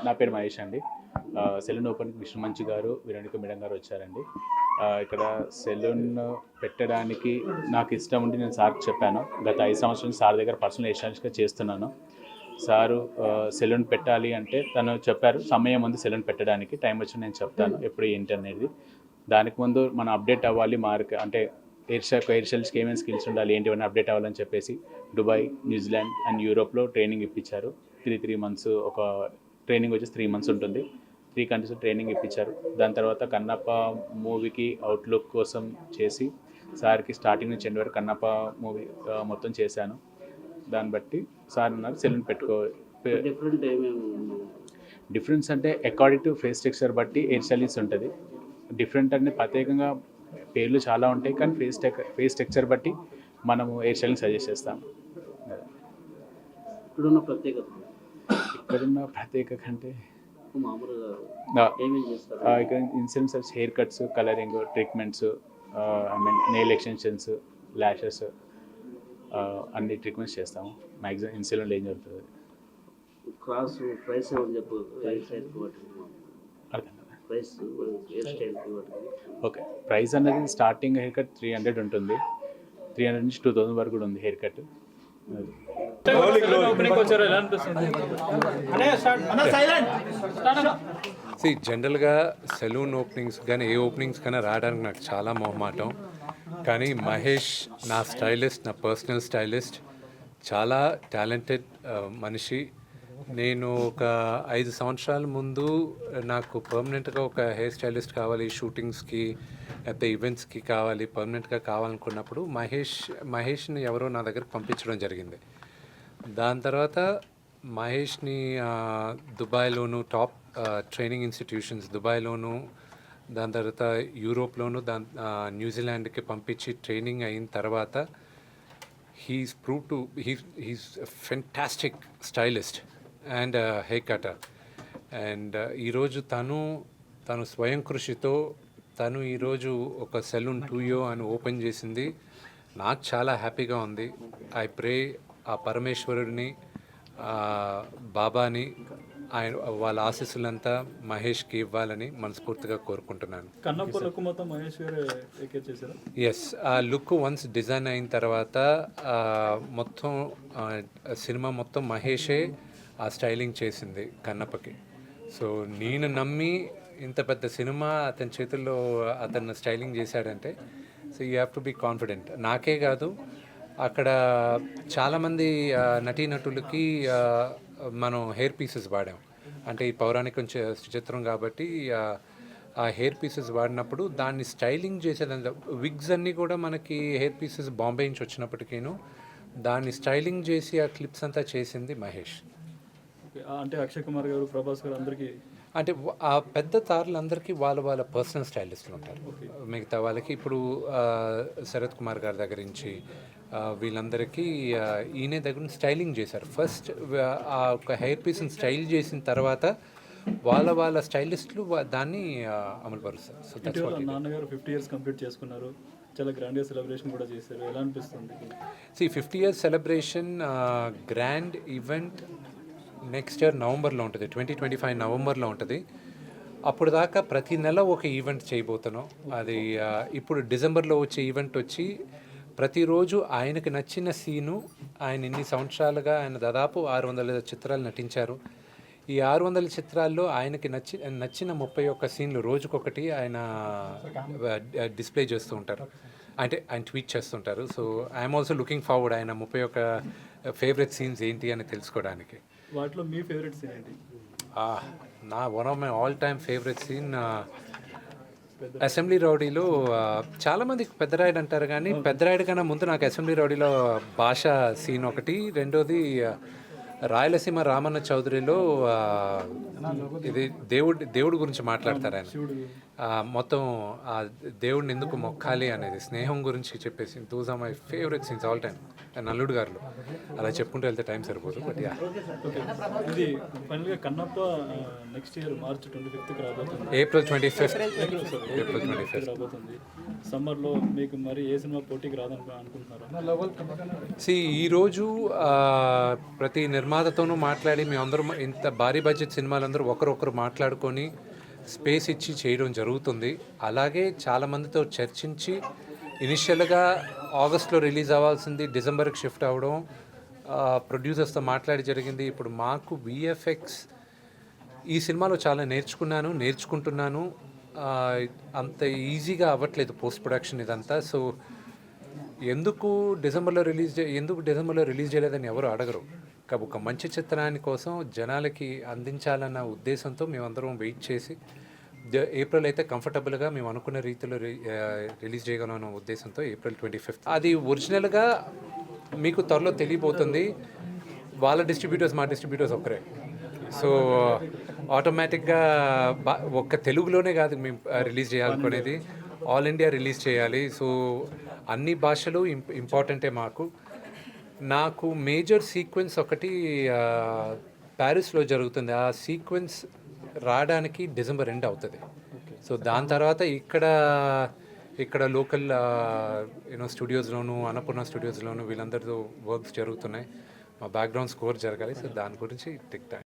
నా పేరు మహేష్ అండి. సెలూన్ ఓపెన్కి విష్ణు మంచు గారు, విరణిక మేడం గారు వచ్చారండి. ఇక్కడ సెలూన్ పెట్టడానికి నాకు ఇష్టం ఉండి నేను సార్కి చెప్పాను. గత 5 సంవత్సరాలు సార్ దగ్గర పర్సనల్ ఎస్టాబ్లిష్గా చేస్తున్నాను. సారు సెలూన్ పెట్టాలి అంటే తను చెప్పారు సమయం ఉంది సెలూన్ పెట్టడానికి, టైం వచ్చి నేను చెప్తాను ఎప్పుడు ఏంటి అనేది. దానికి ముందు మనం అప్డేట్ అవ్వాలి అంటే హెయిర్ స్టైల్స్కి ఏమేమి స్కిల్స్ ఉండాలి ఏంటివన్నీ అప్డేట్ అవ్వాలని చెప్పేసి దుబాయ్, న్యూజిలాండ్ అండ్ యూరోప్లో ట్రైనింగ్ ఇప్పించారు. 3 months ఒక ట్రైనింగ్ వచ్చేసి 3 months ఉంటుంది. 3 countries ట్రైనింగ్ ఇప్పించారు. దాని తర్వాత కన్నప్ప మూవీకి అవుట్లుక్ కోసం చేసి సార్కి స్టార్టింగ్ నుంచి ఎండ్ వరకు కన్నప్ప మూవీ మొత్తం చేశాను. దాన్ని బట్టి సార్ అన్నారు సెలూన్ డిఫరెన్స్ అంటే అకార్డింగ్ టు ఫేస్ టెక్స్చర్ బట్టి హెయిర్ స్టైలింగ్స్ ఉంటుంది. డిఫరెంట్ అంటే ప్రత్యేకంగా పేర్లు చాలా ఉంటాయి, కానీ ఫేస్ టెక్స్చర్ బట్టి మనము హెయిర్ స్టైలింగ్ సజెస్ట్ చేస్తాము. ఇక్కడున్న ప్రత్యేకత అంటే ఇక్కడ ఇన్సెన్స్ hair cuts, colouring, treatments, nail extensions, lashes అన్ని ట్రీట్మెంట్స్ చేస్తాము. మ్యాక్సిమం ఇన్సెలూన్లో ఏం జరుగుతుంది. ఓకే, ప్రైస్ అనేది స్టార్టింగ్ హెయిర్ కట్ 300 ఉంటుంది. 300 నుంచి 2000 వరకు కూడా ఉంది హెయిర్ కట్. జనరల్గా సెలూన్ ఓపెనింగ్స్ కానీ ఏ ఓపెనింగ్స్ కన్నా రావడానికి నాకు చాలా మొహమాటం. కానీ మహేష్ నా స్టైలిస్ట్, నా పర్సనల్ స్టైలిస్ట్, చాలా టాలెంటెడ్ మనిషి. నేను ఒక 5 సంవత్సరాల ముందు నాకు పర్మనెంట్గా ఒక హెయిర్ స్టైలిస్ట్ కావాలి, షూటింగ్స్కి లేకపోతే ఈవెంట్స్కి కావాలి, పర్మనెంట్గా కావాలనుకున్నప్పుడు మహేష్ని ఎవరో నా దగ్గరకు పంపించడం జరిగింది. దాని తర్వాత మహేష్ని దుబాయ్లోను టాప్ ట్రైనింగ్ ఇన్స్టిట్యూషన్స్ దుబాయ్లోను, దాని తర్వాత యూరోప్లోను, న్యూజిలాండ్కి పంపించి ట్రైనింగ్ అయిన తర్వాత he's fantastic stylist and hair cutter. And ఈరోజు తను స్వయం కృషితో తను ఈరోజు ఒక సెలూన్ 2 అని ఓపెన్ చేసింది. నాకు చాలా హ్యాపీగా ఉంది. ఐ ప్రే ఆ పరమేశ్వరుడిని, బాబాని, ఆయన వాళ్ళ ఆశీస్సులంతా మహేష్కి ఇవ్వాలని మనస్ఫూర్తిగా కోరుకుంటున్నాను. ఎస్, ఆ లుక్ వన్స్ డిజైన్ అయిన తర్వాత మొత్తం సినిమా మొత్తం మహేషే ఆ స్టైలింగ్ చేసింది కన్నప్పకి. సో నేను నమ్మి ఇంత పెద్ద సినిమా అతని చేతుల్లో అతను స్టైలింగ్ చేశాడంటే so you have to be confident. నాకే కాదు, అక్కడ చాలామంది నటీనటులకి మనం హెయిర్ పీసెస్ వాడాం. అంటే ఈ పౌరాణికం చిత్రం కాబట్టి ఆ హెయిర్ పీసెస్ వాడినప్పుడు దాన్ని స్టైలింగ్ చేసేదంతా విగ్స్ అన్నీ కూడా మనకి హెయిర్ పీసెస్ బాంబే నుంచి వచ్చినప్పటికీను దాన్ని స్టైలింగ్ చేసి ఆ క్లిప్స్ అంతా చేసింది మహేష్. అంటే అక్షయ్ కుమార్ గారు, ప్రభాస్ గారు అందరికీ అంటే ఆ పెద్ద తారలందరికీ వాళ్ళ పర్సనల్ స్టైలిస్టులు ఉంటారు. మిగతా వాళ్ళకి ఇప్పుడు శరత్ కుమార్ గారి దగ్గర నుంచి వీళ్ళందరికీ ఈయన దగ్గర నుంచి స్టైలింగ్ చేశారు. ఫస్ట్ ఆ ఒక హెయిర్ పీస్ని స్టైల్ చేసిన తర్వాత వాళ్ళ స్టైలిస్టులు దాన్ని అమలుపరుస్తారు. సో నాన్నగారు 50 years కంప్లీట్ చేసుకున్నారు, చాలా గ్రాండ్గా సెలబ్రేషన్ కూడా చేశారు. ఎలా అనిపిస్తుంది? 50 years celebration grand event next year నవంబర్లో ఉంటుంది, 2025 నవంబర్లో ఉంటుంది. అప్పుడు దాకా ప్రతి నెల ఒక ఈవెంట్ చేయబోతున్నాం. అది ఇప్పుడు డిసెంబర్లో వచ్చే ఈవెంట్ వచ్చి ప్రతిరోజు ఆయనకి నచ్చిన సీను, ఆయన ఇన్ని సంవత్సరాలుగా ఆయన దాదాపు 600 చిత్రాలు నటించారు. ఈ 600 చిత్రాల్లో ఆయనకి నచ్చిన 31 సీన్లు రోజుకొకటి ఆయన డిస్ప్లే చేస్తూ ఉంటారు, అంటే ఆయన ట్వీట్ చేస్తుంటారు. So I'm also looking forward ఆయన 31 ఫేవరెట్ సీన్స్ ఏంటి అని తెలుసుకోవడానికి. వాటిలో మీ ఫేవరెట్ సీన్ ఏంటి? One of my all time favourite scene Assembly రౌడీలో. చాలామందికి పెద్దరాయుడు అంటారు, కానీ పెద్దరాయుడు కన్నా ముందు నాకు అసెంబ్లీ రౌడీలో భాష సీన్ ఒకటి, రెండోది రాయలసీమ రామన్న చౌదరిలో ఇది దేవుడి గురించి మాట్లాడతారు ఆయన. మొత్తం ఆ దేవుడిని ఎందుకు మొక్కాలి అనేది, స్నేహం గురించి చెప్పేసి those are my favourite scenes all time. నల్లుడు గారులు అలా చెప్పుకుంటూ వెళ్తే టైం సరిపోదు. బట్ యా, ఓకే, ఇది ఫైనల్గా Kannappa next year March 25th రాబోతుంది. April 25th. ఏప్రిల్ 25th రాబోతుంది. సమ్మర్లో మీకు మరి ఏ సినిమా పోటీకి రాదని అనుకుంటున్నారా? ఈరోజు ప్రతి నిర్మాతతోనూ మాట్లాడి మేమందరం ఇంత భారీ బడ్జెట్ సినిమాలందరూ ఒకరొకరు మాట్లాడుకొని స్పేస్ ఇచ్చి చేయడం జరుగుతుంది. అలాగే చాలామందితో చర్చించి ఇనిషియల్గా ఆగస్ట్లో రిలీజ్ అవ్వాల్సింది డిసెంబర్కి షిఫ్ట్ అవ్వడం, ప్రొడ్యూసర్స్తో మాట్లాడి జరిగింది. ఇప్పుడు మాకు విఎఫ్ఎక్స్ ఈ సినిమాలో చాలా నేర్చుకుంటున్నాను. అంత ఈజీగా అవ్వట్లేదు పోస్ట్ ప్రొడక్షన్ ఇదంతా. సో ఎందుకు డిసెంబర్లో రిలీజ్ చేయలేదని ఎవరు అడగరు. ఒక మంచి చిత్రాన్ని కోసం జనాలకి అందించాలన్న ఉద్దేశంతో మేమందరం వెయిట్ చేసి ఏప్రిల్ అయితే కంఫర్టబుల్గా మేము అనుకున్న రీతిలో రిలీజ్ చేయగలం అన్న ఉద్దేశంతో April 25th. అది ఒరిజినల్గా మీకు త్వరలో తెలియబోతుంది. వాళ్ళ డిస్ట్రిబ్యూటర్స్ మా డిస్ట్రిబ్యూటర్స్ ఒకరే. సో ఆటోమేటిక్గా ఒక్క తెలుగులోనే కాదు మేము రిలీజ్ చేయాలనుకునేది, ఆల్ ఇండియా రిలీజ్ చేయాలి. సో అన్ని భాషలు ఇంపార్టెంటే మాకు. నాకు మేజర్ సీక్వెన్స్ ఒకటి ప్యారిస్లో జరుగుతుంది. ఆ సీక్వెన్స్ రావడానికి డిసెంబర్ ఎండ్ అవుతుంది. సో దాని తర్వాత ఇక్కడ లోకల్ స్టూడియోస్లోను, అన్నపూర్ణ స్టూడియోస్లోను వీళ్ళందరితో వర్క్స్ జరుగుతున్నాయి. మా బ్యాక్గ్రౌండ్ స్కోర్ జరగాలి. సో దాని గురించి టేక్ టైం.